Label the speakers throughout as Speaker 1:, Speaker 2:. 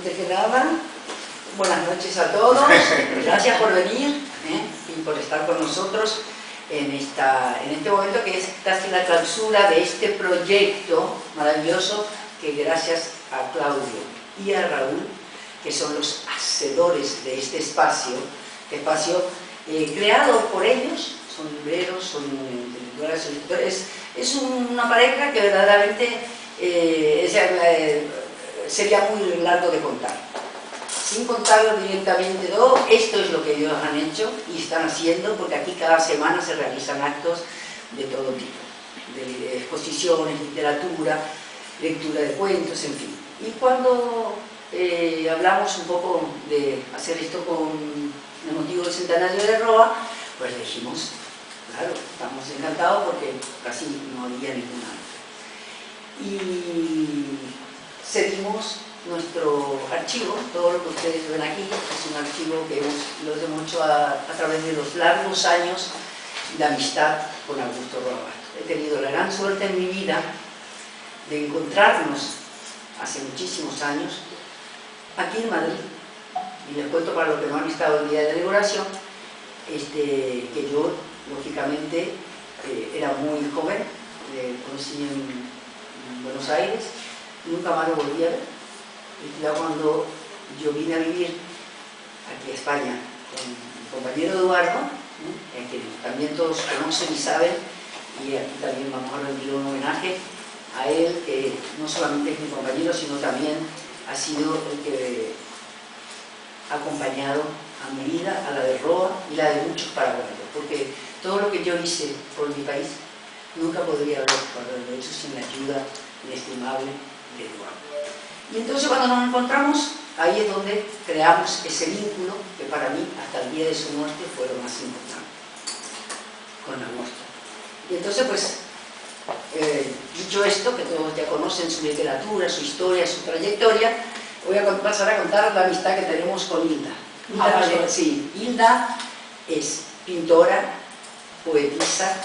Speaker 1: Antes que nada, buenas noches a todos, gracias por venir y por estar con nosotros en este momento que es casi la clausura de este proyecto maravilloso que gracias a Claudio y a Raúl, que son los hacedores de este espacio creado por ellos, son libreros, son intelectuales, son escritores, es una pareja que verdaderamente sería muy largo de contar. Sin contarlo directamente todo, esto es lo que ellos han hecho y están haciendo, porque aquí cada semana se realizan actos de todo tipo, de exposiciones, literatura, lectura de cuentos, en fin. Y cuando hablamos un poco de hacer esto con el motivo del centenario de Roa, pues dijimos, claro, estamos encantados porque casi no había ninguna. Y seguimos nuestro archivo, todo lo que ustedes ven aquí es un archivo que lo hemos hecho a través de los largos años de amistad con Augusto Roa. He tenido la gran suerte en mi vida de encontrarnos hace muchísimos años aquí en Madrid, y les cuento para los que no han estado el día de la inauguración, que yo lógicamente era muy joven, conocí en Buenos Aires, nunca más lo volví a ver. Y ya cuando yo vine a vivir aquí a España con mi compañero Eduardo, que también todos conocen y saben, y aquí también vamos a rendir un homenaje a él, que no solamente es mi compañero, sino también ha sido el que ha acompañado a mi vida, a la de Roa y la de muchos paraguayos, porque todo lo que yo hice por mi país nunca podría haberlo hecho sin la ayuda inestimable de Eduardo. Y entonces cuando nos encontramos, ahí es donde creamos ese vínculo que para mí, hasta el día de su muerte, fue lo más importante, con la nuestra. Y entonces, pues, dicho esto, que todos ya conocen su literatura, su historia, su trayectoria, voy a pasar a contar la amistad que tenemos con Hilda. Sí, Hilda es pintora, poetisa,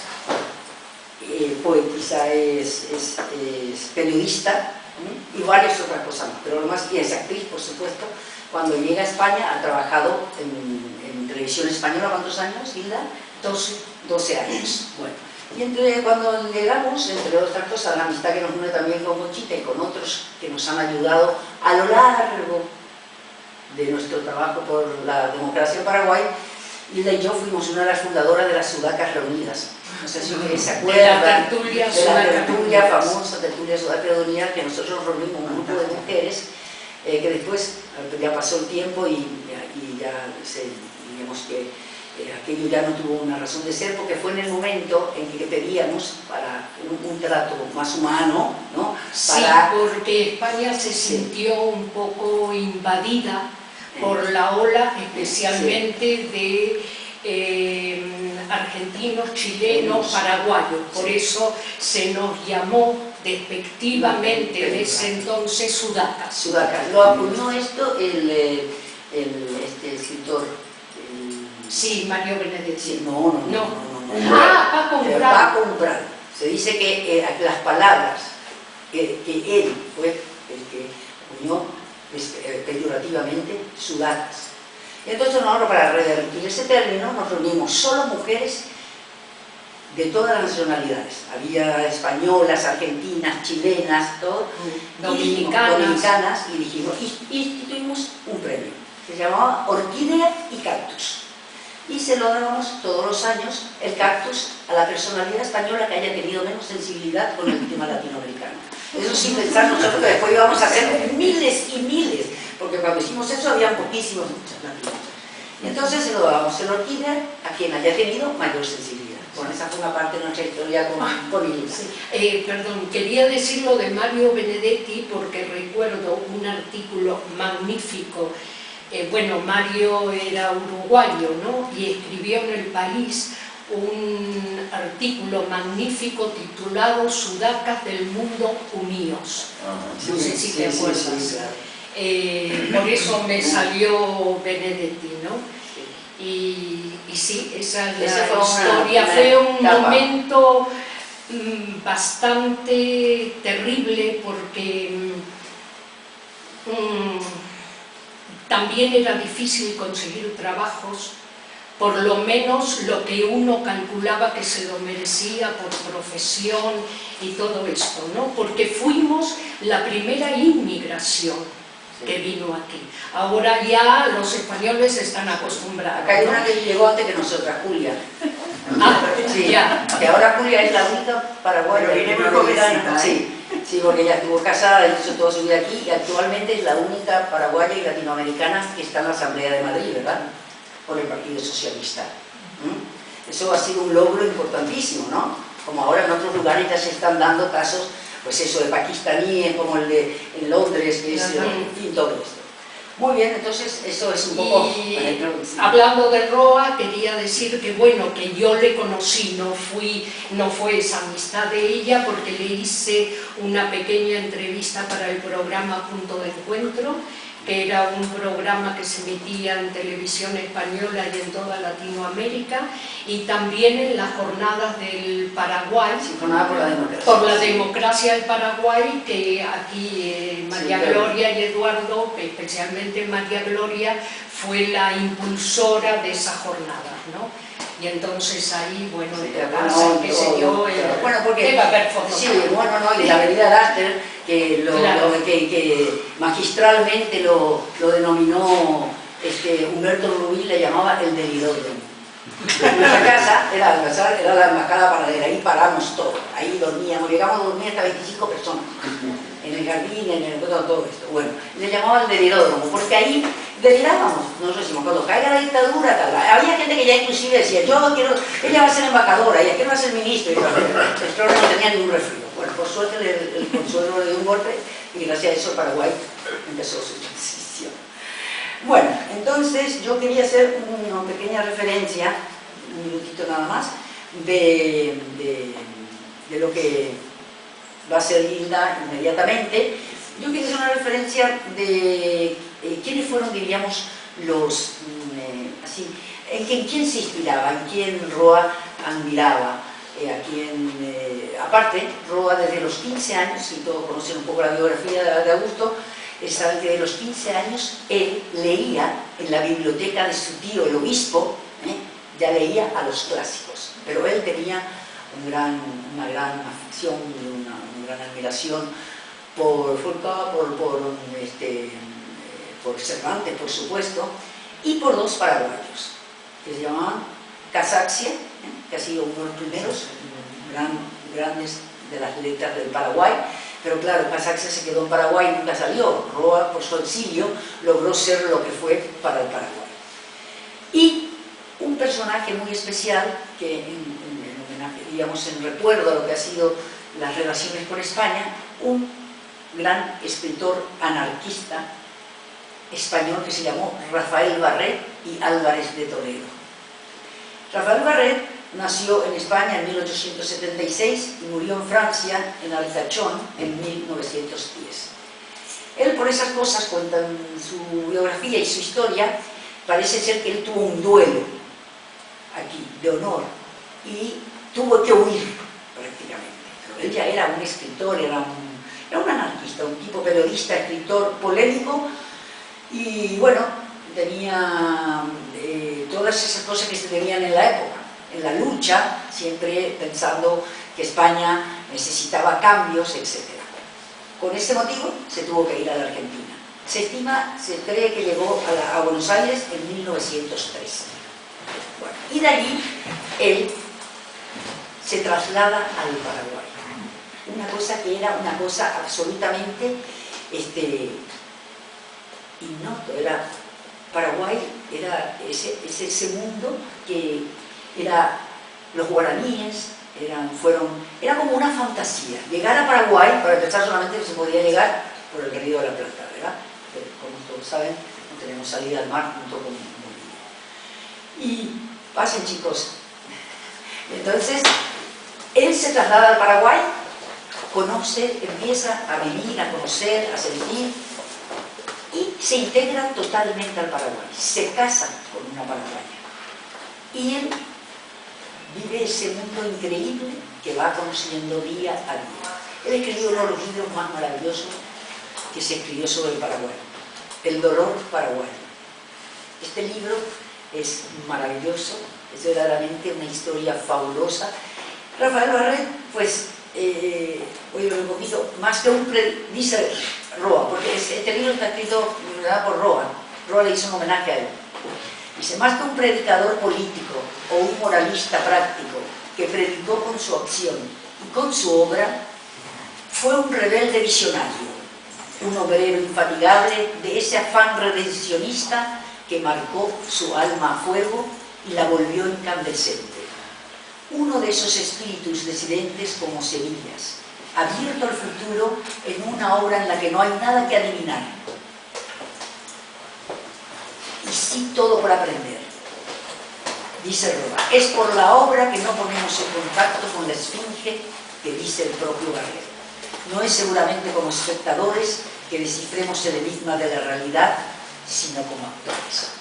Speaker 1: es periodista y varias otras cosas más, pero lo más bien es actriz, por supuesto. Cuando llega a España ha trabajado en televisión española. ¿Cuántos años, Hilda? 12 años. Bueno, y cuando llegamos, entre otras cosas, la amistad que nos une también con Conchita y con otros que nos han ayudado a lo largo de nuestro trabajo por la democracia en Paraguay, Hilda y yo fuimos una de las fundadoras de las Sudacas Reunidas. No sé si se acuerdan de la tertulia famosa, tertulia Sudaca Reunida, que nosotros nos reunimos un grupo de mujeres que después ya pasó el tiempo y ya digamos que aquello ya no tuvo una razón de ser, porque fue en el momento en que pedíamos para un trato más humano, ¿no?
Speaker 2: Sí, porque España se sintió un poco invadida por la ola, especialmente de argentinos, chilenos, paraguayos. Por eso se nos llamó despectivamente en ese entonces Sudacas.
Speaker 1: Sudacas. Lo acuñó esto este escritor.
Speaker 2: Sí, Mario Benedetti.
Speaker 1: Sí, no.
Speaker 2: Paco Umbral.
Speaker 1: Paco Umbral. Se dice que las palabras que él fue el que acuñó peyorativamente, Sudacas. Y entonces nosotros, para revertir ese término, nos reunimos solo mujeres de todas las nacionalidades. Había españolas, argentinas, chilenas, todo, dominicanas, y dijimos, y tuvimos un premio, que se llamaba Orquídea y Cactus. Y se lo dábamos todos los años, el cactus, a la personalidad española que haya tenido menos sensibilidad con el tema latinoamericano. Eso sin pensar nosotros que después íbamos a hacer miles y miles, porque cuando hicimos eso había poquísimos latinos. Y entonces se lo dábamos el orquídea a quien haya tenido mayor sensibilidad. Bueno, esa fue una parte de nuestra historia con Hilda.
Speaker 2: Sí. Perdón, quería decir lo de Mario Benedetti porque recuerdo un artículo magnífico. Bueno, Mario era uruguayo, ¿no? Y escribió en El País un artículo magnífico titulado Sudacas del Mundo Unidos. No sé si te acuerdas.
Speaker 1: Sí, claro.
Speaker 2: Por eso me salió Benedetti, ¿no? Y sí, esa es la historia. Fue un momento bastante terrible porque también era difícil conseguir trabajos, por lo menos lo que uno calculaba que se lo merecía por profesión y todo esto, ¿no? Porque fuimos la primera inmigración que vino aquí. Ahora ya los españoles están acostumbrados.
Speaker 1: Acá hay una que llegó antes que nosotras, Julia.
Speaker 2: Ah,
Speaker 1: Sí,
Speaker 2: ya.
Speaker 1: que ahora Julia es la única paraguaya.
Speaker 3: Pero viene muy jovencita,
Speaker 1: Sí, sí, porque ella estuvo casada, hizo toda su vida aquí y actualmente es la única paraguaya y latinoamericana que está en la Asamblea de Madrid, ¿verdad? Por el Partido Socialista. Eso ha sido un logro importantísimo, ¿no? Como ahora en otros lugares ya se están dando casos, pues eso, de pakistaníes, como el de en Londres, que es, en fin, todo esto. Muy bien, entonces eso es un poco...
Speaker 2: Y hablando de Roa, quería decir que bueno, que yo le conocí, no fue esa amistad de ella, porque le hice una pequeña entrevista para el programa Punto de Encuentro, que era un programa que se emitía en televisión española y en toda Latinoamérica, y también en las jornadas del Paraguay,
Speaker 1: Sí, jornada por la democracia.
Speaker 2: por la democracia del Paraguay, que aquí María Gloria y Eduardo, especialmente María Gloria, fue la impulsora de esas jornadas, ¿no? Y entonces ahí, bueno,
Speaker 1: Sí,
Speaker 2: en casa, qué sé yo,
Speaker 1: bueno, porque
Speaker 2: debe haber fotos.
Speaker 1: sí, bueno, no, y la avenida Laster, que,
Speaker 2: Claro.
Speaker 1: que magistralmente lo denominó Humberto Rubí, le llamaba el delidódromo. Nuestra casa era la embajada paradera, ahí paramos todo, ahí dormíamos, llegamos a dormir hasta 25 personas, en el jardín, en el todo esto. Bueno, le llamaban el delidódromo, porque ahí delirábamos. Nosotros decimos, cuando caiga la dictadura, tal. Había gente que ya inclusive decía, ella va a ser embajadora, ella quiere ser ministro, y claro, no tenía ningún resfrío. Bueno, por suerte el consuelo le dio un golpe, y gracias a eso Paraguay empezó su transición. Bueno, entonces yo quería hacer una pequeña referencia, un minutito nada más, de lo que va a ser Hilda inmediatamente. Yo quería hacer una referencia de quiénes fueron, diríamos, los, así, en quién se inspiraba, en quién Roa admiraba, aparte, Roa desde los 15 años, y todos conocen un poco la biografía de Augusto, saben que de los 15 años él leía en la biblioteca de su tío, el obispo, ya leía a los clásicos, pero él tenía una gran afición y una gran admiración por Foucault, por Cervantes, por supuesto, y por dos paraguayos, que se llamaban Casaxia, que ha sido uno de los primeros grandes de las letras del Paraguay, pero claro, Casaxia se quedó en Paraguay y nunca salió. Roa, por su exilio, logró ser lo que fue para el Paraguay. Y un personaje muy especial, que en homenaje, digamos, en recuerdo a lo que ha sido las relaciones con España, un gran escritor anarquista español que se llamó Rafael Barret y Álvarez de Toledo. Rafael Barret nació en España en 1876 y murió en Francia, en Arcachón, en 1910. Él, por esas cosas, cuenta en su biografía y su historia, parece ser que él tuvo un duelo aquí, de honor, y tuvo que huir prácticamente. Pero él ya era un escritor, era un anarquista, un tipo periodista, escritor, polémico, y bueno, tenía todas esas cosas que se tenían en la época, en la lucha, siempre pensando que España necesitaba cambios, etc. Con este motivo se tuvo que ir a la Argentina. Se cree que llegó a Buenos Aires en 1903. Bueno, y de allí él se traslada al Paraguay. Una cosa que era una cosa absolutamente ignoto. Paraguay era ese mundo que era los guaraníes, era como una fantasía. Llegar a Paraguay, para empezar, solamente se podía llegar por el Río de la Plata, ¿verdad? Pero, como todos saben, no tenemos salida al mar junto con Bolivia. Y pasen, chicos. Entonces, él se traslada al Paraguay, empieza a venir, a conocer, a sentir, y se integra totalmente al Paraguay. Se casa con una paraguaya. Y él vive ese mundo increíble que va conociendo día a día. Él escribió uno de los libros más maravillosos que se escribió sobre el Paraguay, El dolor paraguayo. Este libro es maravilloso, es verdaderamente una historia fabulosa. Rafael Barret, pues, oye, un poquito, más que un dice Roa, porque este libro está escrito por Roa. Roa le hizo un homenaje a él. Dice, más que un predicador político o un moralista práctico que predicó con su acción y con su obra, fue un rebelde visionario, un obrero infatigable de ese afán redencionista que marcó su alma a fuego y la volvió incandescente. Uno de esos espíritus disidentes como semillas, abierto al futuro en una obra en la que no hay nada que adivinar. Y sí todo por aprender. Dice Roa, es por la obra que no ponemos en contacto con la esfinge que dice el propio Barret. No es seguramente como espectadores que descifremos el enigma de la realidad, sino como actores.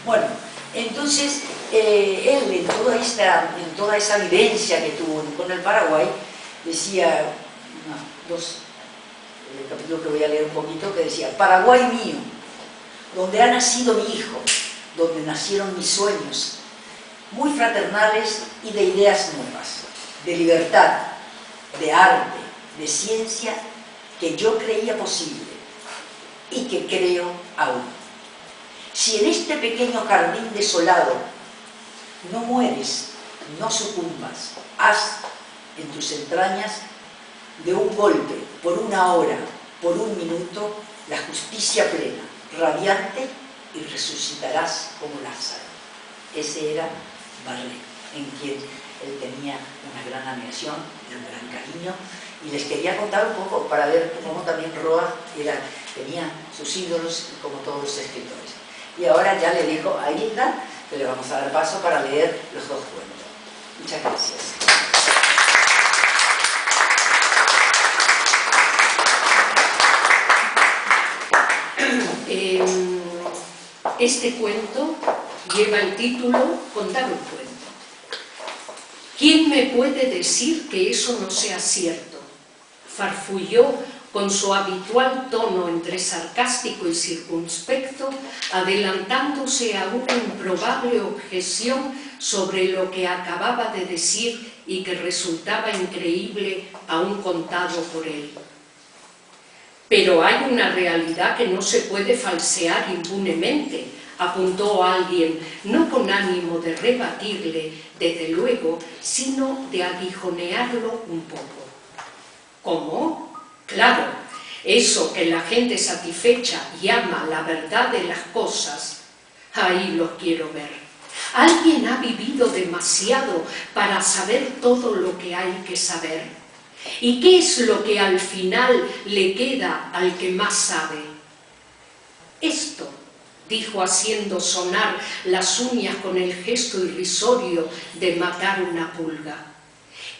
Speaker 1: Bueno, entonces él en toda esa vivencia que tuvo con el Paraguay, decía, el capítulo que voy a leer un poquito, que decía, Paraguay mío, donde ha nacido mi hijo, donde nacieron mis sueños, muy fraternales y de ideas nuevas, de libertad, de arte, de ciencia, que yo creía posible y que creo aún. Si en este pequeño jardín desolado no mueres, no sucumbas, haz en tus entrañas de un golpe, por una hora, por un minuto, la justicia plena, radiante, y resucitarás como Lázaro. Ese era Barret, en quien él tenía una gran admiración y un gran cariño. Y les quería contar un poco para ver cómo también Roa tenía sus ídolos como todos los escritores. Y ahora ya le dejo a Hilda que le vamos a dar paso para leer los dos cuentos. Muchas gracias.
Speaker 2: Este cuento lleva el título Contar un cuento. ¿Quién me puede decir que eso no sea cierto? Farfulló con su habitual tono entre sarcástico y circunspecto, adelantándose a una improbable objeción sobre lo que acababa de decir y que resultaba increíble aún contado por él. Pero hay una realidad que no se puede falsear impunemente, apuntó alguien, no con ánimo de rebatirle, desde luego, sino de aguijonearlo un poco. ¿Cómo? Claro, eso que la gente satisfecha llama la verdad de las cosas, ahí los quiero ver. Alguien ha vivido demasiado para saber todo lo que hay que saber. ¿Y qué es lo que al final le queda al que más sabe? Esto, dijo haciendo sonar las uñas con el gesto irrisorio de matar una pulga.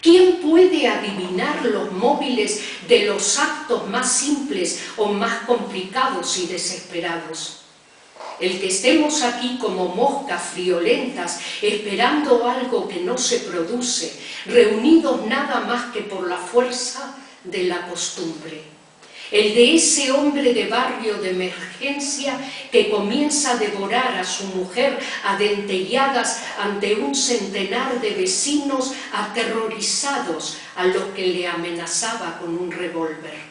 Speaker 2: ¿Quién puede adivinar los móviles de los actos más simples o más complicados y desesperados? El que estemos aquí como moscas friolentas, esperando algo que no se produce, reunidos nada más que por la fuerza de la costumbre. El de ese hombre de barrio de emergencia que comienza a devorar a su mujer a dentelladas ante un centenar de vecinos aterrorizados a los que le amenazaba con un revólver.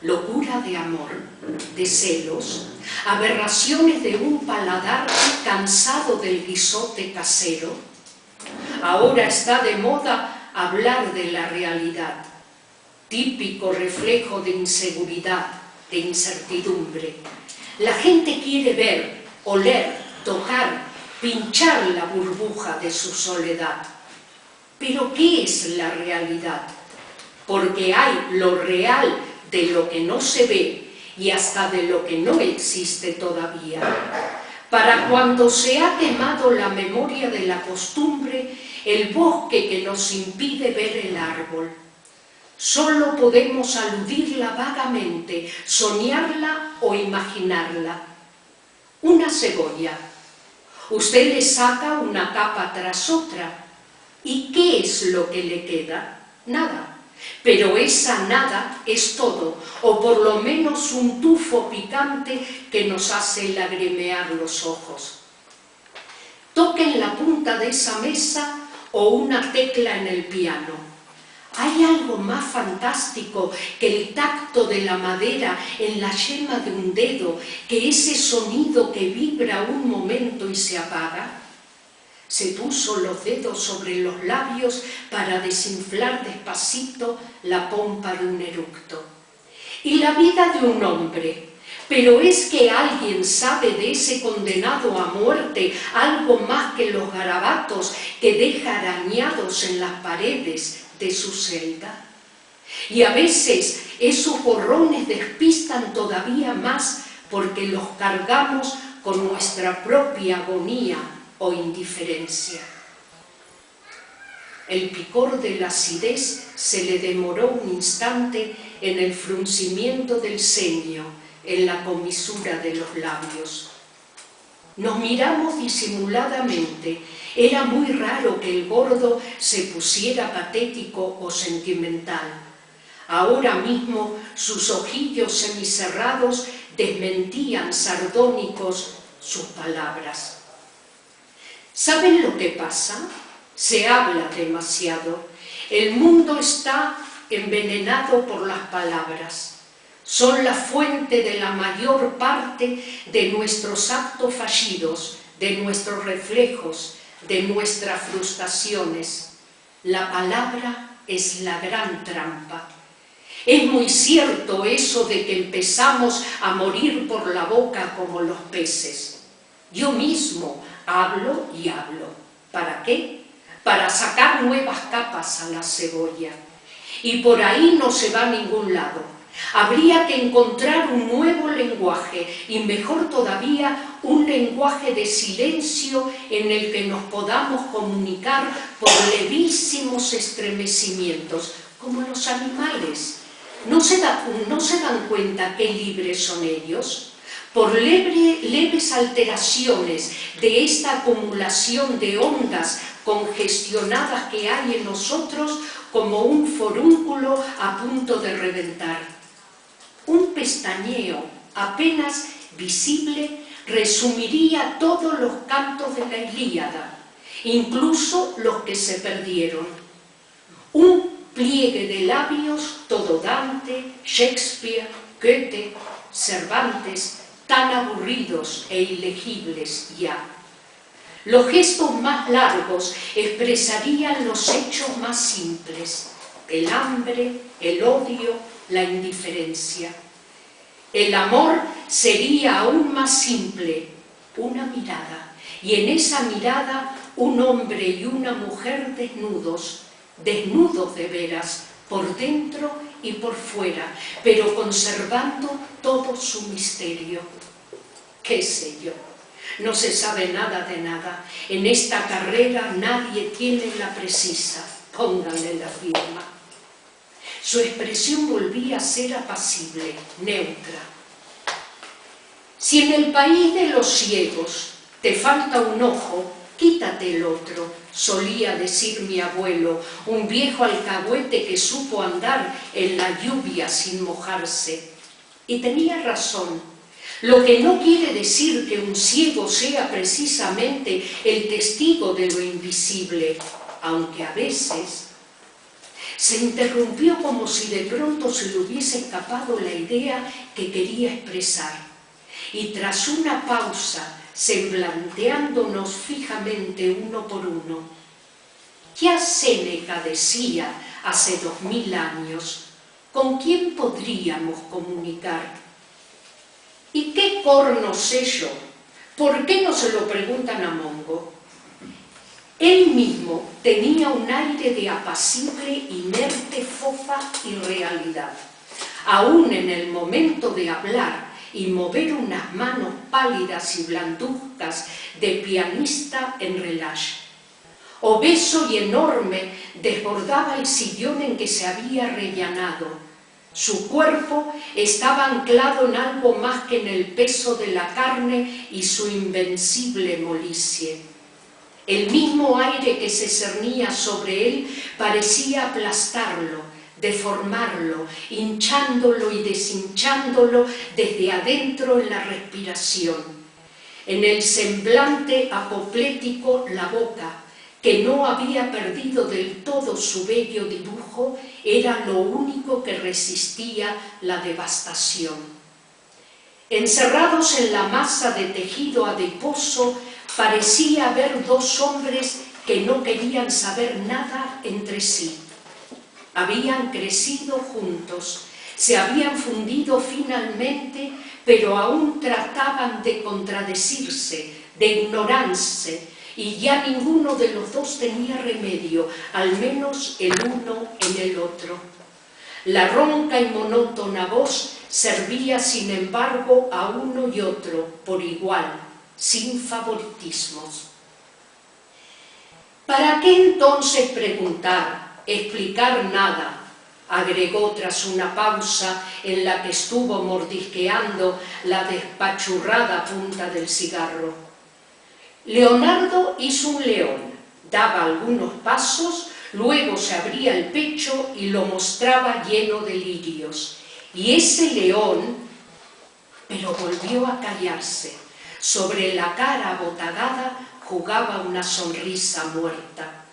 Speaker 2: Locura de amor, de celos, aberraciones de un paladar cansado del guisote casero. Ahora está de moda hablar de la realidad, típico reflejo de inseguridad, de incertidumbre. La gente quiere ver, oler, tocar, pinchar la burbuja de su soledad. ¿Pero qué es la realidad? Porque hay lo real de lo que no se ve y hasta de lo que no existe todavía. Para cuando se ha quemado la memoria de la costumbre, el bosque que nos impide ver el árbol. Solo podemos aludirla vagamente, soñarla o imaginarla. Una cebolla. Usted le saca una capa tras otra. ¿Y qué es lo que le queda? Nada. pero esa nada es todo, o por lo menos un tufo picante que nos hace lagrimear los ojos. Toquen la punta de esa mesa o una tecla en el piano. ¿Hay algo más fantástico que el tacto de la madera en la yema de un dedo, que ese sonido que vibra un momento y se apaga? Se puso los dedos sobre los labios para desinflar despacito la pompa de un eructo. Y la vida de un hombre, pero es que alguien sabe de ese condenado a muerte algo más que los garabatos que deja arañados en las paredes de su celda. Y a veces esos borrones despistan todavía más porque los cargamos con nuestra propia agonía o indiferencia. El picor de la acidez se le demoró un instante en el fruncimiento del ceño, en la comisura de los labios. Nos miramos disimuladamente. Era muy raro que el gordo se pusiera patético o sentimental. Ahora mismo sus ojillos semicerrados desmentían sardónicos sus palabras. ¿Saben lo que pasa? Se habla demasiado. El mundo está envenenado por las palabras. Son la fuente de la mayor parte de nuestros actos fallidos, de nuestros reflejos, de nuestras frustraciones. La palabra es la gran trampa. Es muy cierto eso de que empezamos a morir por la boca como los peces. Yo mismo hablo y hablo. ¿Para qué? Para sacar nuevas capas a la cebolla. Y por ahí no se va a ningún lado. Habría que encontrar un nuevo lenguaje y mejor todavía un lenguaje de silencio en el que nos podamos comunicar por levísimos estremecimientos, como los animales. ¿No se dan cuenta qué libres son ellos? Por leves alteraciones de esta acumulación de ondas congestionadas que hay en nosotros, como un forúnculo a punto de reventar. Un pestañeo apenas visible resumiría todos los cantos de la Ilíada, incluso los que se perdieron. Un pliegue de labios, todo Dante, Shakespeare, Goethe, Cervantes, tan aburridos e ilegibles ya. Los gestos más largos expresarían los hechos más simples: el hambre, el odio, la indiferencia. El amor sería aún más simple: una mirada, y en esa mirada un hombre y una mujer desnudos, desnudos de veras, por dentro y por fuera, pero conservando todo su misterio. ¿Qué sé yo? No se sabe nada de nada. En esta carrera nadie tiene la precisa. Pónganle la firma. Su expresión volvía a ser apacible, neutra. Si en el país de los ciegos te falta un ojo, quítate el otro, solía decir mi abuelo, un viejo alcahuete que supo andar en la lluvia sin mojarse. Y tenía razón. Lo que no quiere decir que un ciego sea precisamente el testigo de lo invisible, aunque a veces. Se interrumpió como si de pronto se le hubiese escapado la idea que quería expresar. Y tras una pausa, semblanteándonos fijamente uno por uno, ya Séneca decía hace 2000 años, ¿con quién podríamos comunicar? ¿Y qué corno sé yo? ¿Por qué no se lo preguntan a Mongo? Él mismo tenía un aire de apacible, inerte, fofa y realidad. Aún en el momento de hablar y mover unas manos pálidas y blanduzcas de pianista en relâche. Obeso y enorme, desbordaba el sillón en que se había rellanado. Su cuerpo estaba anclado en algo más que en el peso de la carne y su invencible molicie. El mismo aire que se cernía sobre él parecía aplastarlo, deformarlo, hinchándolo y deshinchándolo desde adentro en la respiración. En el semblante apoplético la boca, que no había perdido del todo su bello dibujo, era lo único que resistía la devastación. Encerrados en la masa de tejido adiposo, parecía haber dos hombres que no querían saber nada entre sí. Habían crecido juntos, se habían fundido finalmente, pero aún trataban de contradecirse, de ignorarse, y ya ninguno de los dos tenía remedio, al menos el uno en el otro. La ronca y monótona voz servía, sin embargo, a uno y otro por igual, sin favoritismos. ¿Para qué entonces preguntar, explicar nada?, agregó tras una pausa en la que estuvo mordisqueando la despachurrada punta del cigarro. Leonardo hizo un león, daba algunos pasos, luego se abría el pecho y lo mostraba lleno de lirios. Y ese león, pero volvió a callarse. Sobre la cara abotagada jugaba una sonrisa muerta.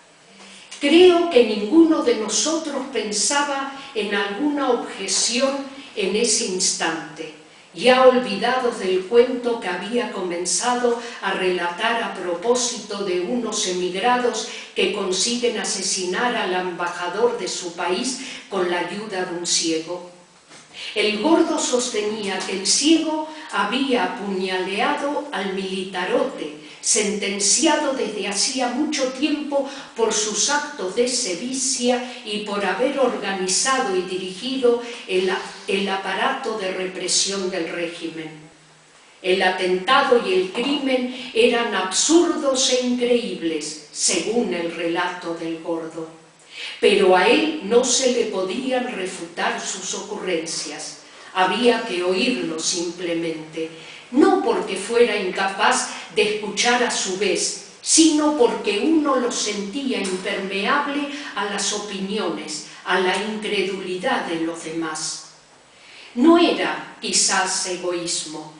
Speaker 2: Creo que ninguno de nosotros pensaba en alguna objeción en ese instante, ya olvidados del cuento que había comenzado a relatar a propósito de unos emigrados que consiguen asesinar al embajador de su país con la ayuda de un ciego. El gordo sostenía que el ciego había apuñaleado al militarote, sentenciado desde hacía mucho tiempo por sus actos de sevicia y por haber organizado y dirigido el aparato de represión del régimen. El atentado y el crimen eran absurdos e increíbles, según el relato del gordo. Pero a él no se le podían refutar sus ocurrencias. Había que oírlo simplemente, no porque fuera incapaz de escuchar a su vez, sino porque uno lo sentía impermeable a las opiniones, a la incredulidad de los demás. No era quizás egoísmo,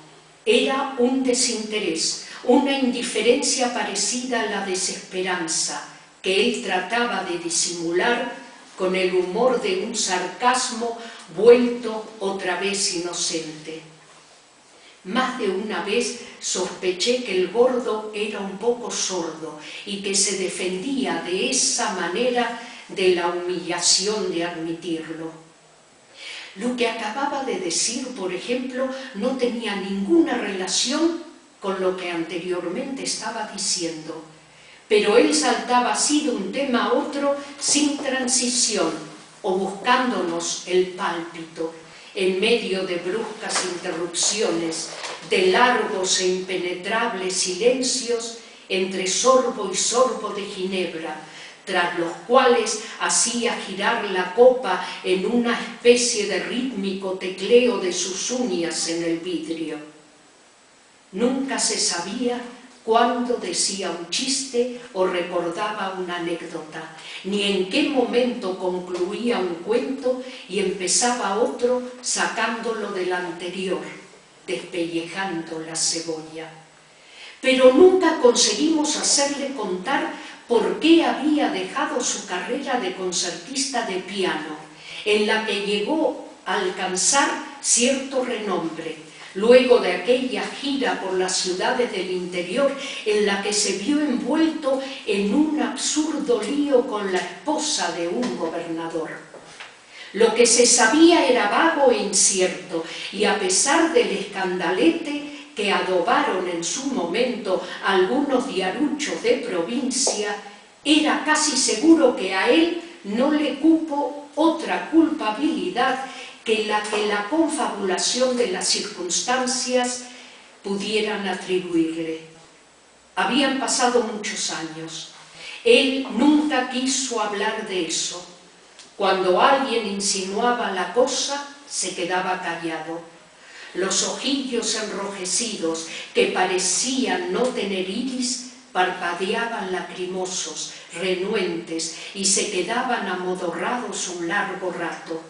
Speaker 2: era un desinterés, una indiferencia parecida a la desesperanza, que él trataba de disimular con el humor de un sarcasmo vuelto otra vez inocente. Más de una vez sospeché que el gordo era un poco sordo y que se defendía de esa manera de la humillación de admitirlo. Lo que acababa de decir, por ejemplo, no tenía ninguna relación con lo que anteriormente estaba diciendo, pero él saltaba así de un tema a otro sin transición o buscándonos el pálpito, en medio de bruscas interrupciones, de largos e impenetrables silencios entre sorbo y sorbo de ginebra, tras los cuales hacía girar la copa en una especie de rítmico tecleo de sus uñas en el vidrio. Nunca se sabía cuándo decía un chiste o recordaba una anécdota, ni en qué momento concluía un cuento y empezaba otro sacándolo del anterior, despellejando la cebolla. Pero nunca conseguimos hacerle contar por qué había dejado su carrera de concertista de piano, en la que llegó a alcanzar cierto renombre, luego de aquella gira por las ciudades del interior en la que se vio envuelto en un absurdo lío con la esposa de un gobernador. Lo que se sabía era vago e incierto, y a pesar del escandalete que adobaron en su momento algunos diaruchos de provincia, era casi seguro que a él no le cupo otra culpabilidad que la confabulación de las circunstancias pudieran atribuirle. Habían pasado muchos años. Él nunca quiso hablar de eso. Cuando alguien insinuaba la cosa, se quedaba callado. Los ojillos enrojecidos, que parecían no tener iris, parpadeaban lacrimosos, renuentes, y se quedaban amodorrados un largo rato.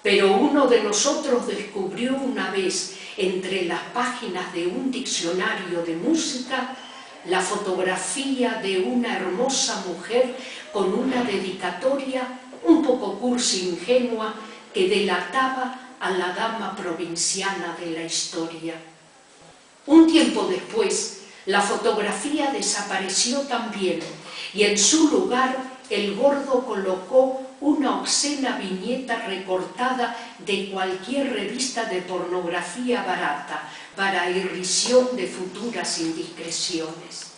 Speaker 2: Pero uno de nosotros descubrió una vez, entre las páginas de un diccionario de música, la fotografía de una hermosa mujer con una dedicatoria un poco cursi ingenua que delataba a la dama provinciana de la historia. Un tiempo después, la fotografía desapareció también y en su lugar el Gordo colocó una obscena viñeta recortada de cualquier revista de pornografía barata para irrisión de futuras indiscreciones.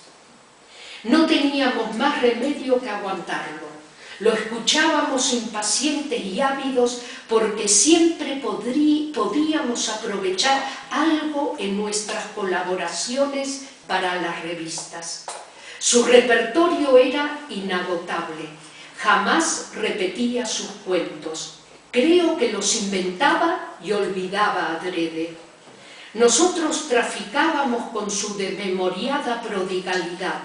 Speaker 2: No teníamos más remedio que aguantarlo. Lo escuchábamos impacientes y ávidos porque siempre podíamos aprovechar algo en nuestras colaboraciones para las revistas. Su repertorio era inagotable. Jamás repetía sus cuentos. Creo que los inventaba y olvidaba adrede. Nosotros traficábamos con su desmemoriada prodigalidad.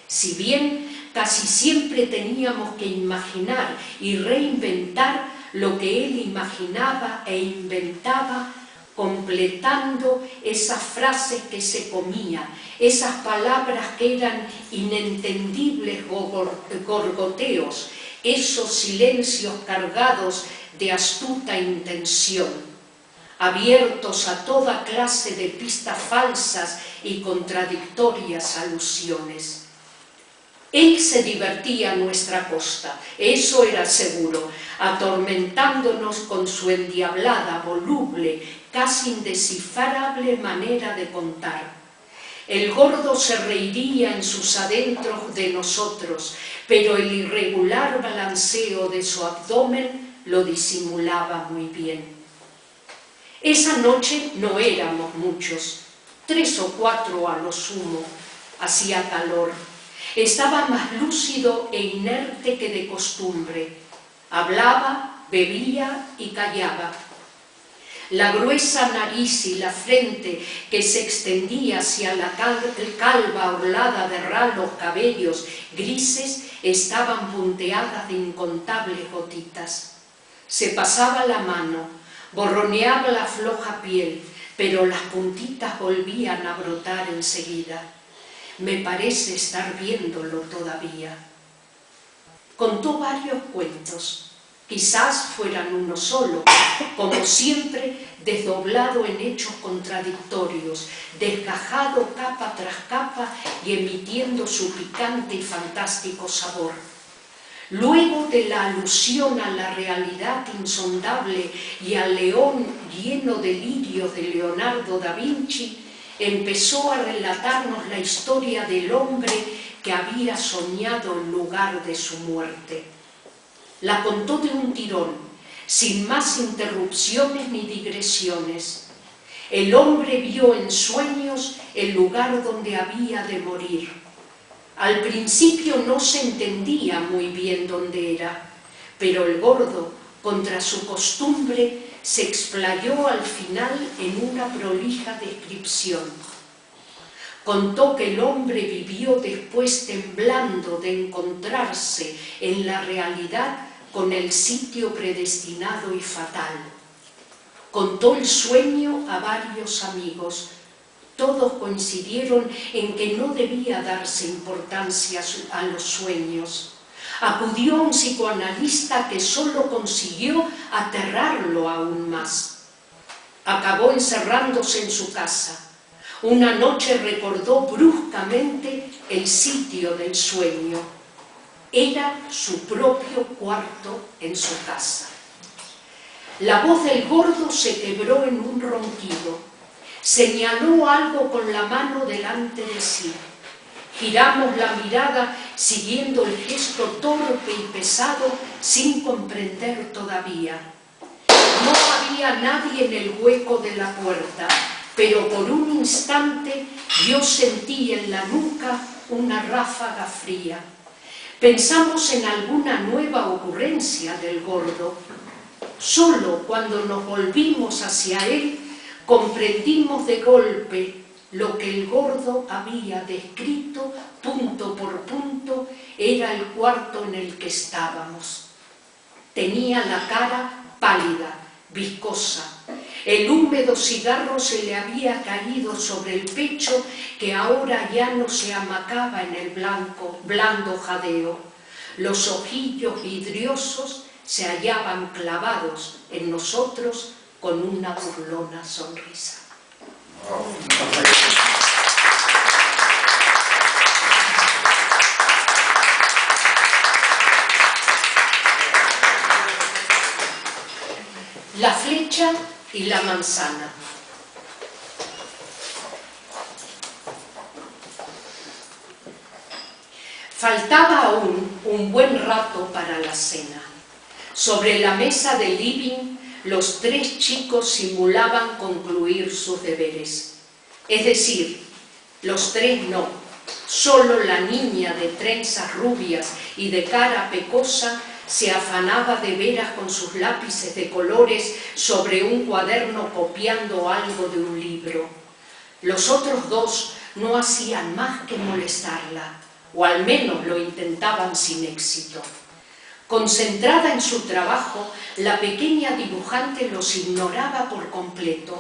Speaker 2: Si bien casi siempre teníamos que imaginar y reinventar lo que él imaginaba e inventaba, completando esas frases que se comía, esas palabras que eran inentendibles gorgoteos, esos silencios cargados de astuta intención, abiertos a toda clase de pistas falsas y contradictorias alusiones. Él se divertía a nuestra costa, eso era seguro, atormentándonos con su endiablada, voluble, casi indescifrable manera de contar. El Gordo se reiría en sus adentros de nosotros, pero el irregular balanceo de su abdomen lo disimulaba muy bien. Esa noche no éramos muchos, 3 o 4 a lo sumo. Hacía calor. Estaba más lúcido e inerte que de costumbre. Hablaba, bebía y callaba. La gruesa nariz y la frente que se extendía hacia la calva orlada de ralos cabellos grises estaban punteadas de incontables gotitas. Se pasaba la mano, borroneaba la floja piel, pero las puntitas volvían a brotar enseguida. Me parece estar viéndolo todavía. Contó varios cuentos, quizás fueran uno solo, como siempre desdoblado en hechos contradictorios, desgajado capa tras capa y emitiendo su picante y fantástico sabor. Luego de la alusión a la realidad insondable y al león lleno de lirios de Leonardo da Vinci, empezó a relatarnos la historia del hombre que había soñado el lugar de su muerte. La contó de un tirón, sin más interrupciones ni digresiones. El hombre vio en sueños el lugar donde había de morir. Al principio no se entendía muy bien dónde era, pero el Gordo, contra su costumbre, se explayó al final en una prolija descripción. Contó que el hombre vivió después temblando de encontrarse en la realidad con el sitio predestinado y fatal. Contó el sueño a varios amigos. Todos coincidieron en que no debía darse importancia a los sueños. Acudió a un psicoanalista que solo consiguió aterrarlo aún más. Acabó encerrándose en su casa. Una noche recordó bruscamente el sitio del sueño. Era su propio cuarto en su casa. La voz del Gordo se quebró en un ronquido. Señaló algo con la mano delante de sí. Giramos la mirada siguiendo el gesto torpe y pesado sin comprender todavía. No había nadie en el hueco de la puerta, pero por un instante yo sentí en la nuca una ráfaga fría. Pensamos en alguna nueva ocurrencia del Gordo. Solo cuando nos volvimos hacia él comprendimos de golpe lo que el gordo había descrito punto por punto era el cuarto en el que estábamos. Tenía la cara pálida, viscosa. El húmedo cigarro se le había caído sobre el pecho, que ahora ya no se amacaba en el blando jadeo. Los ojillos vidriosos se hallaban clavados en nosotros con una burlona sonrisa. La flecha y la manzana. Faltaba aún un buen rato para la cena. Sobre la mesa del living, los tres chicos simulaban concluir sus deberes. Es decir, los tres no, solo la niña de trenzas rubias y de cara pecosa se afanaba de veras con sus lápices de colores sobre un cuaderno copiando algo de un libro. Los otros dos no hacían más que molestarla, o al menos lo intentaban sin éxito. Concentrada en su trabajo, la pequeña dibujante los ignoraba por completo.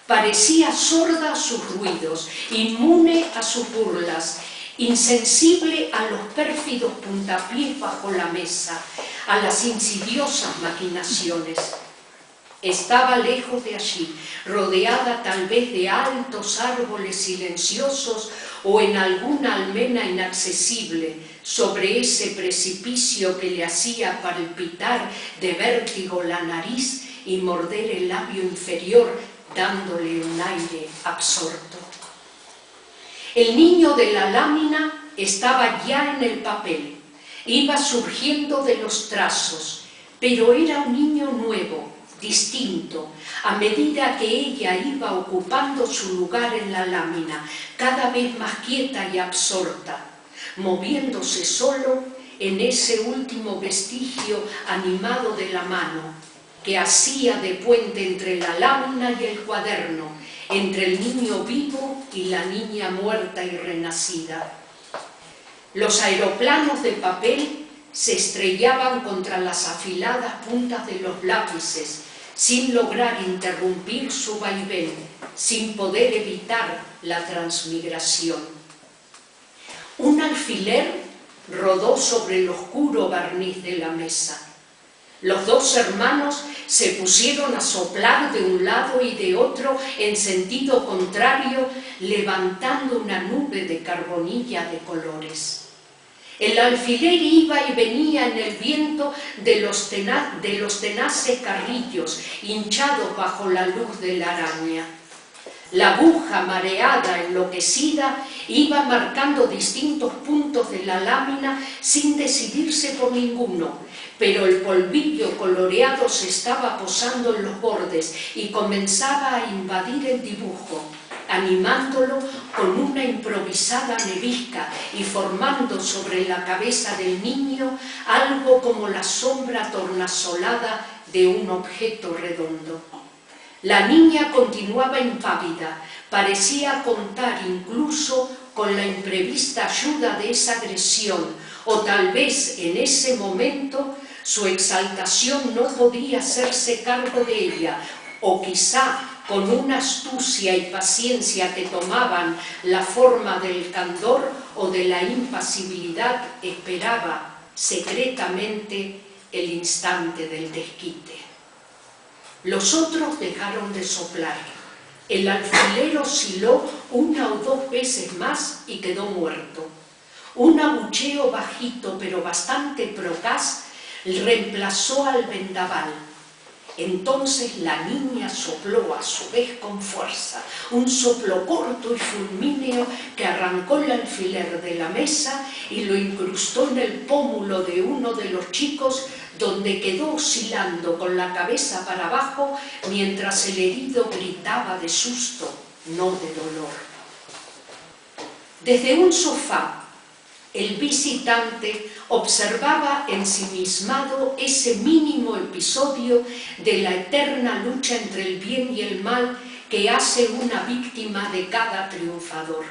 Speaker 2: Parecía sorda a sus ruidos, inmune a sus burlas, insensible a los pérfidos puntapiés bajo la mesa, a las insidiosas maquinaciones. Estaba lejos de allí, rodeada tal vez de altos árboles silenciosos o en alguna almena inaccesible, sobre ese precipicio que le hacía palpitar de vértigo la nariz y morder el labio inferior, dándole un aire absorto. El niño de la lámina estaba ya en el papel, iba surgiendo de los trazos, pero era un niño nuevo, distinto, a medida que ella iba ocupando su lugar en la lámina, cada vez más quieta y absorta, moviéndose solo en ese último vestigio animado de la mano, que hacía de puente entre la lámina y el cuaderno, entre el niño vivo y la niña muerta y renacida. Los aeroplanos de papel se estrellaban contra las afiladas puntas de los lápices, sin lograr interrumpir su vaivén, sin poder evitar la transmigración. Un alfiler rodó sobre el oscuro barniz de la mesa. Los dos hermanos se pusieron a soplar de un lado y de otro en sentido contrario, levantando una nube de carbonilla de colores. El alfiler iba y venía en el viento de los tenaces carrillos, hinchados bajo la luz de la araña. La aguja, mareada, enloquecida, iba marcando distintos puntos de la lámina sin decidirse por ninguno, pero el polvillo coloreado se estaba posando en los bordes y comenzaba a invadir el dibujo, animándolo con una improvisada nevisca y formando sobre la cabeza del niño algo como la sombra tornasolada de un objeto redondo. La niña continuaba impávida, parecía contar incluso con la imprevista ayuda de esa agresión, o tal vez en ese momento su exaltación no podía hacerse cargo de ella, o quizá con una astucia y paciencia que tomaban la forma del candor o de la impasibilidad, esperaba secretamente el instante del desquite. Los otros dejaron de soplar. El alfiler osciló una o dos veces más y quedó muerto. Un abucheo bajito pero bastante procaz reemplazó al vendaval. Entonces la niña sopló a su vez con fuerza, un soplo corto y fulmíneo que arrancó el alfiler de la mesa y lo incrustó en el pómulo de uno de los chicos, donde quedó oscilando con la cabeza para abajo mientras el herido gritaba de susto, no de dolor. Desde un sofá, el visitante observaba ensimismado ese mínimo episodio de la eterna lucha entre el bien y el mal que hace una víctima de cada triunfador.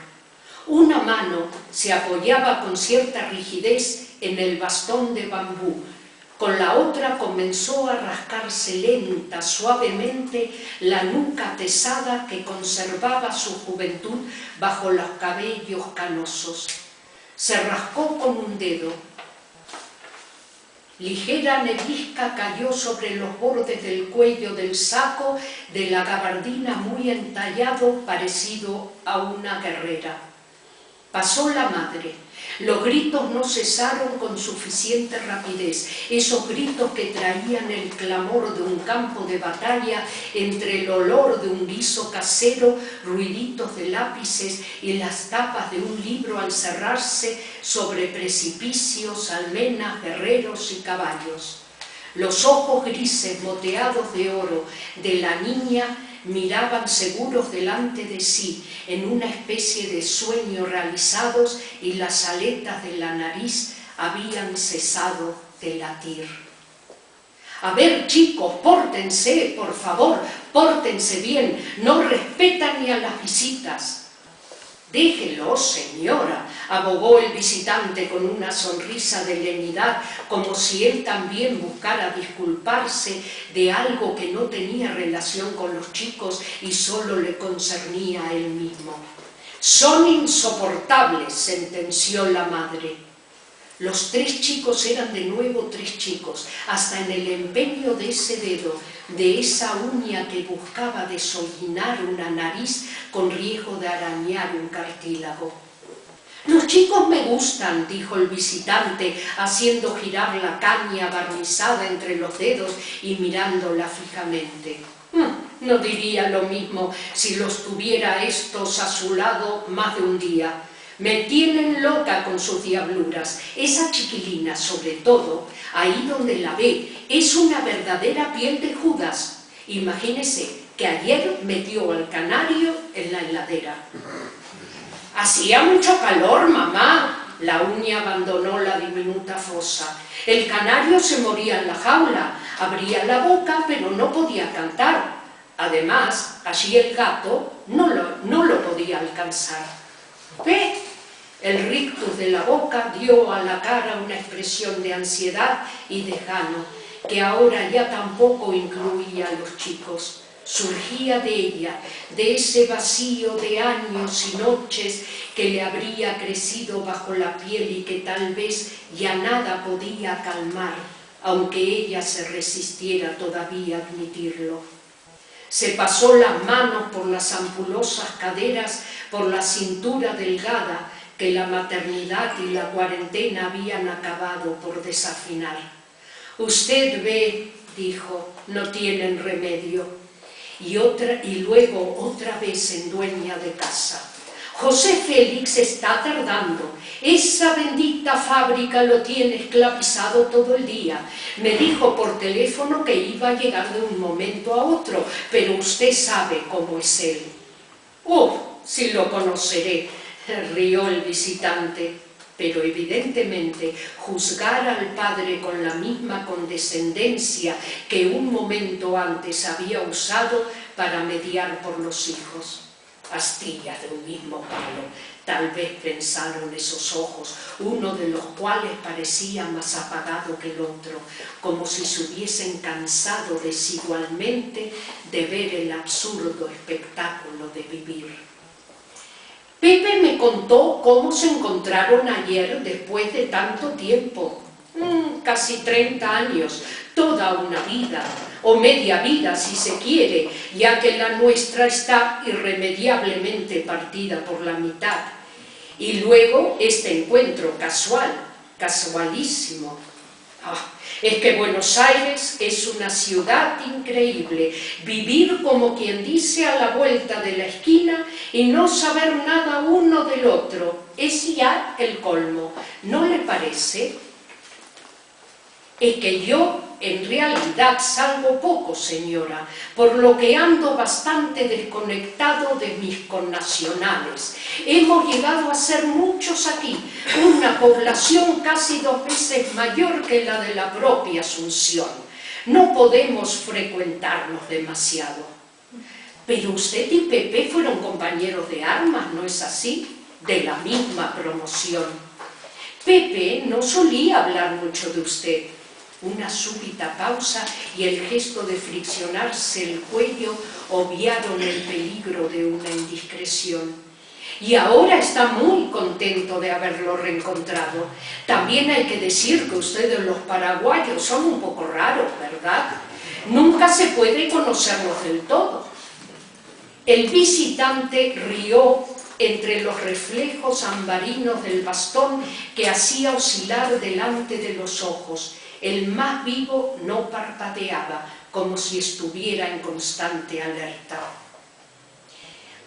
Speaker 2: Una mano se apoyaba con cierta rigidez en el bastón de bambú, con la otra comenzó a rascarse lenta, suavemente, la nuca tesada que conservaba su juventud bajo los cabellos canosos. Se rascó con un dedo. Ligera nevisca cayó sobre los bordes del cuello del saco de la gabardina muy entallado, parecido a una guerrera. Pasó la madre. Los gritos no cesaron con suficiente rapidez, esos gritos que traían el clamor de un campo de batalla entre el olor de un guiso casero, ruiditos de lápices y las tapas de un libro al cerrarse sobre precipicios, almenas, guerreros y caballos. Los ojos grises moteados de oro de la niña miraban seguros delante de sí, en una especie de sueño realizados, y las aletas de la nariz habían cesado de latir. A ver, chicos, pórtense, por favor, pórtense bien, no respetan ni a las visitas. Déjelo, señora, abogó el visitante con una sonrisa de lenidad, como si él también buscara disculparse de algo que no tenía relación con los chicos y solo le concernía a él mismo. Son insoportables, sentenció la madre. Los tres chicos eran de nuevo tres chicos, hasta en el empeño de ese dedo, de esa uña que buscaba desollinar una nariz con riesgo de arañar un cartílago. Los chicos me gustan, dijo el visitante, haciendo girar la caña barnizada entre los dedos y mirándola fijamente. No diría lo mismo si los tuviera estos a su lado más de un día. Me tienen loca con sus diabluras. Esa chiquilina, sobre todo, ahí donde la ve, es una verdadera piel de Judas. Imagínese que ayer metió al canario en la heladera. Hacía mucho calor, mamá. La uña abandonó la diminuta fosa. El canario se moría en la jaula. Abría la boca, pero no podía cantar. Además, allí el gato no lo podía alcanzar. ¿Ve? El rictus de la boca dio a la cara una expresión de ansiedad y desgano, que ahora ya tampoco incluía a los chicos. Surgía de ella, de ese vacío de años y noches que le habría crecido bajo la piel y que tal vez ya nada podía calmar, aunque ella se resistiera todavía a admitirlo. Se pasó las manos por las ampulosas caderas, por la cintura delgada que la maternidad y la cuarentena habían acabado por desafinar. Usted ve, dijo, no tienen remedio. Y luego otra vez en dueña de casa. José Félix está tardando. Esa bendita fábrica lo tiene esclavizado todo el día. Me dijo por teléfono que iba a llegar de un momento a otro, pero usted sabe cómo es él. Si lo conoceré, rió el visitante. Pero evidentemente juzgar al padre con la misma condescendencia que un momento antes había usado para mediar por los hijos. Astillas de un mismo palo, tal vez pensaron esos ojos, uno de los cuales parecía más apagado que el otro, como si se hubiesen cansado desigualmente de ver el absurdo espectáculo de vivir. Pepe me contó cómo se encontraron ayer después de tanto tiempo, casi 30 años, toda una vida, o media vida si se quiere, ya que la nuestra está irremediablemente partida por la mitad. Y luego este encuentro casual, casualísimo. Es que Buenos Aires es una ciudad increíble. Vivir como quien dice a la vuelta de la esquina y no saber nada uno del otro es ya el colmo, ¿no le parece? Es que yo en realidad salgo poco, señora, por lo que ando bastante desconectado de mis connacionales. Hemos llegado a ser muchos aquí, una población casi 2 veces mayor que la de la propia Asunción. No podemos frecuentarnos demasiado. Pero usted y Pepe fueron compañeros de armas, ¿no es así? De la misma promoción. Pepe no solía hablar mucho de usted. Una súbita pausa y el gesto de friccionarse el cuello obviaron el peligro de una indiscreción. Y ahora está muy contento de haberlo reencontrado. También hay que decir que ustedes los paraguayos son un poco raros, ¿verdad? Nunca se puede conocerlos del todo. El visitante rió entre los reflejos ambarinos del bastón que hacía oscilar delante de los ojos. El más vivo no parpadeaba, como si estuviera en constante alerta.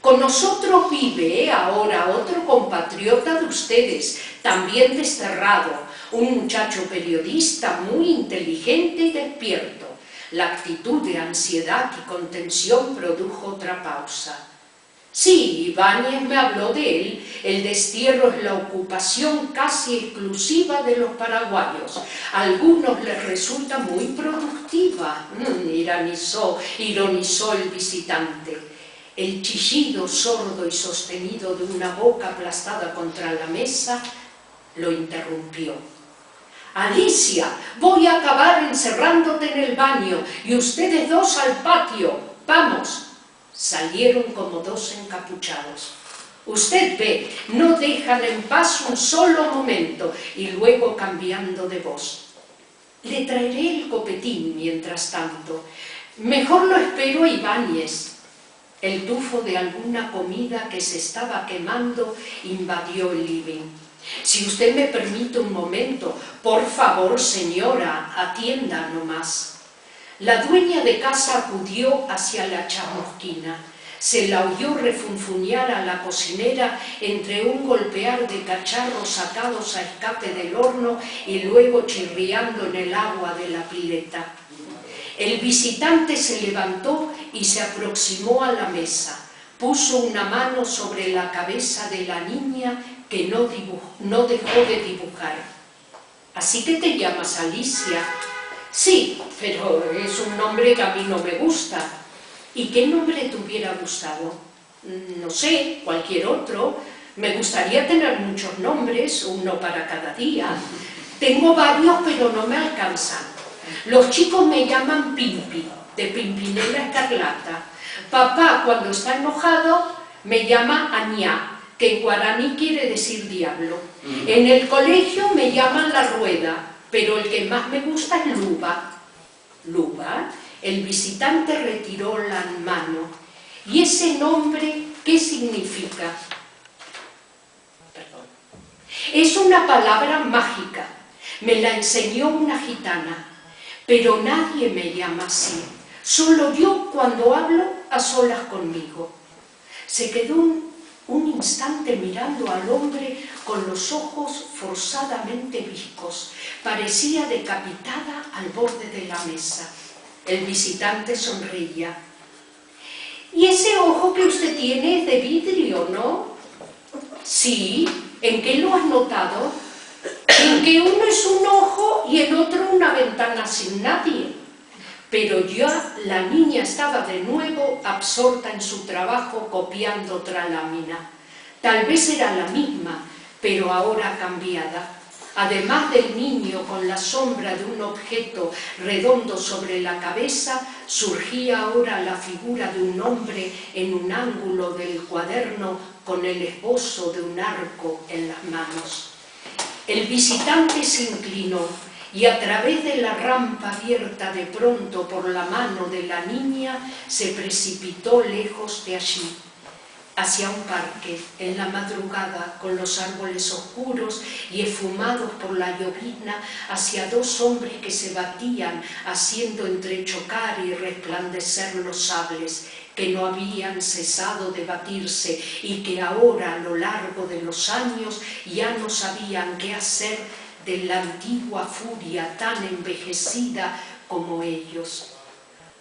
Speaker 2: Con nosotros vive ahora otro compatriota de ustedes, también desterrado, un muchacho periodista muy inteligente y despierto. La actitud de ansiedad y contención produjo otra pausa. Sí, Ibáñez me habló de él. El destierro es la ocupación casi exclusiva de los paraguayos. A algunos les resulta muy productiva, ironizó el visitante. El chillido sordo y sostenido de una boca aplastada contra la mesa lo interrumpió. Alicia, voy a acabar encerrándote en el baño y ustedes dos al patio. Vamos. Salieron como dos encapuchados. Usted ve, no dejan en paz un solo momento, y luego cambiando de voz. Le traeré el copetín mientras tanto. Mejor lo espero a Ibáñez. El tufo de alguna comida que se estaba quemando invadió el living. Si usted me permite un momento, por favor, señora, atienda nomás. La dueña de casa acudió hacia la chamusquina. Se la oyó refunfuñar a la cocinera entre un golpear de cacharros sacados a escape del horno y luego chirriando en el agua de la pileta. El visitante se levantó y se aproximó a la mesa. Puso una mano sobre la cabeza de la niña que no dejó de dibujar. ¿Así que te llamas Alicia? Sí, pero es un nombre que a mí no me gusta. ¿Y qué nombre te hubiera gustado? No sé, cualquier otro. Me gustaría tener muchos nombres, uno para cada día. Tengo varios, pero no me alcanzan. Los chicos me llaman Pimpi, de Pimpinela Escarlata. Papá, cuando está enojado, me llama Añá, que en guaraní quiere decir diablo. En el colegio me llaman La Rueda, pero el que más me gusta es Luba. ¿Luba? El visitante retiró la mano. ¿Y ese nombre qué significa? Perdón. Es una palabra mágica. Me la enseñó una gitana. Pero nadie me llama así. Solo yo cuando hablo a solas conmigo. Se quedó un instante mirando al hombre con los ojos forzadamente viscos. Parecía decapitada al borde de la mesa. El visitante sonreía. ¿Y ese ojo que usted tiene es de vidrio, no? Sí. ¿En qué lo has notado? En que uno es un ojo y el otro una ventana sin nadie. Pero ya la niña estaba de nuevo absorta en su trabajo copiando otra lámina. Tal vez era la misma, pero ahora cambiada. Además del niño con la sombra de un objeto redondo sobre la cabeza, surgía ahora la figura de un hombre en un ángulo del cuaderno con el esbozo de un arco en las manos. El visitante se inclinó y a través de la rampa abierta de pronto por la mano de la niña se precipitó lejos de allí, hacia un parque, en la madrugada, con los árboles oscuros y esfumados por la llovizna, hacia dos hombres que se batían, haciendo entrechocar y resplandecer los sables, que no habían cesado de batirse y que ahora, a lo largo de los años, ya no sabían qué hacer de la antigua furia tan envejecida como ellos.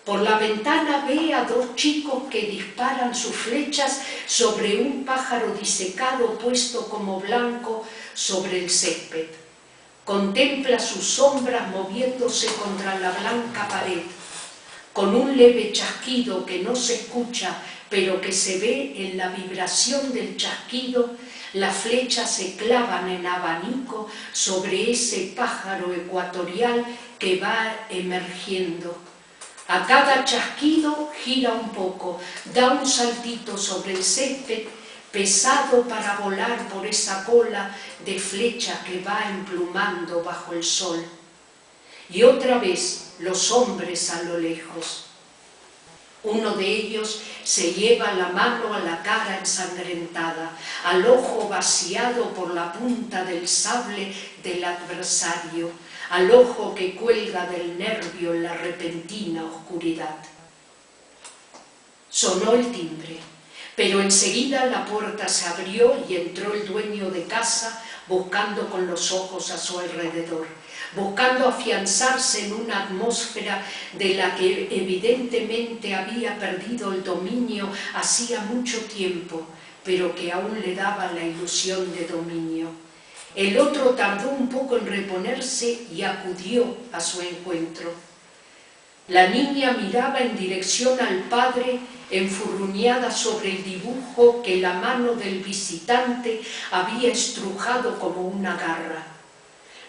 Speaker 2: Por la ventana ve a dos chicos que disparan sus flechas sobre un pájaro disecado puesto como blanco sobre el césped. Contempla sus sombras moviéndose contra la blanca pared. con un leve chasquido que no se escucha, pero que se ve en la vibración del chasquido, las flechas se clavan en abanico sobre ese pájaro ecuatorial que va emergiendo. A cada chasquido gira un poco, da un saltito sobre el césped, pesado para volar por esa cola de flecha que va emplumando bajo el sol. Y otra vez los hombres a lo lejos. Uno de ellos se lleva la mano a la cara ensangrentada, al ojo vaciado por la punta del sable del adversario, al ojo que cuelga del nervio en la repentina oscuridad. Sonó el timbre, pero enseguida la puerta se abrió y entró el dueño de casa buscando con los ojos a su alrededor, buscando afianzarse en una atmósfera de la que evidentemente había perdido el dominio hacía mucho tiempo, pero que aún le daba la ilusión de dominio. El otro tardó un poco en reponerse y acudió a su encuentro. La niña miraba en dirección al padre, enfurruñada sobre el dibujo que la mano del visitante había estrujado como una garra.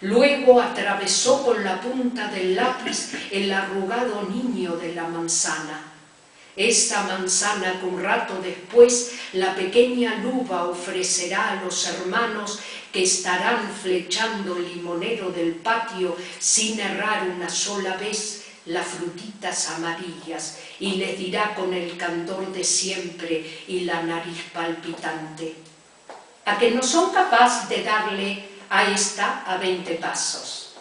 Speaker 2: Luego atravesó con la punta del lápiz el arrugado niño de la manzana. Esa manzana que un rato después la pequeña luba ofrecerá a los hermanos que estarán flechando el limonero del patio sin errar una sola vez las frutitas amarillas, y les dirá con el candor de siempre y la nariz palpitante: ¿a que no son capaces de darle a esta a 20 pasos?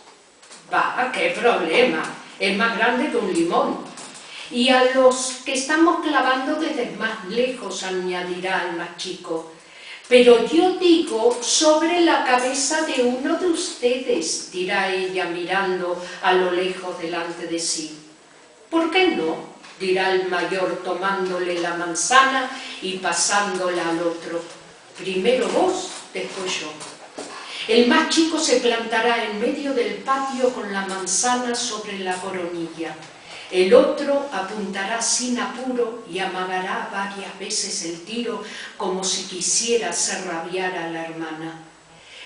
Speaker 2: Va, qué problema, es más grande que un limón. Y a los que estamos clavando desde más lejos, añadirá el más chico: pero yo digo sobre la cabeza de uno de ustedes, dirá ella mirando a lo lejos delante de sí. ¿Por qué no?, dirá el mayor tomándole la manzana y pasándola al otro. Primero vos, después yo. El más chico se plantará en medio del patio con la manzana sobre la coronilla. El otro apuntará sin apuro y amagará varias veces el tiro como si quisiera hacer rabiar a la hermana.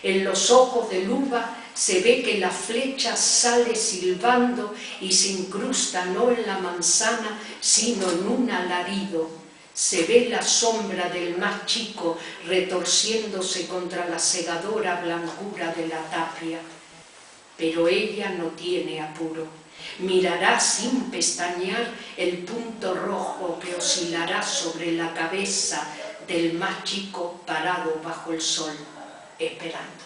Speaker 2: En los ojos de Luba se ve que la flecha sale silbando y se incrusta no en la manzana sino en un alarido. Se ve la sombra del más chico retorciéndose contra la cegadora blancura de la tapia. Pero ella no tiene apuro. Mirará sin pestañear el punto rojo que oscilará sobre la cabeza del más chico parado bajo el sol, esperando.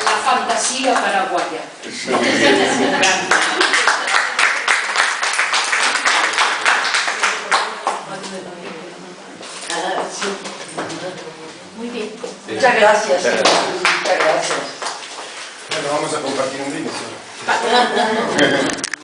Speaker 2: La fantasía paraguaya.
Speaker 1: Muy bien. Muchas gracias. Muchas gracias.
Speaker 3: Bueno, vamos a compartir un brindis.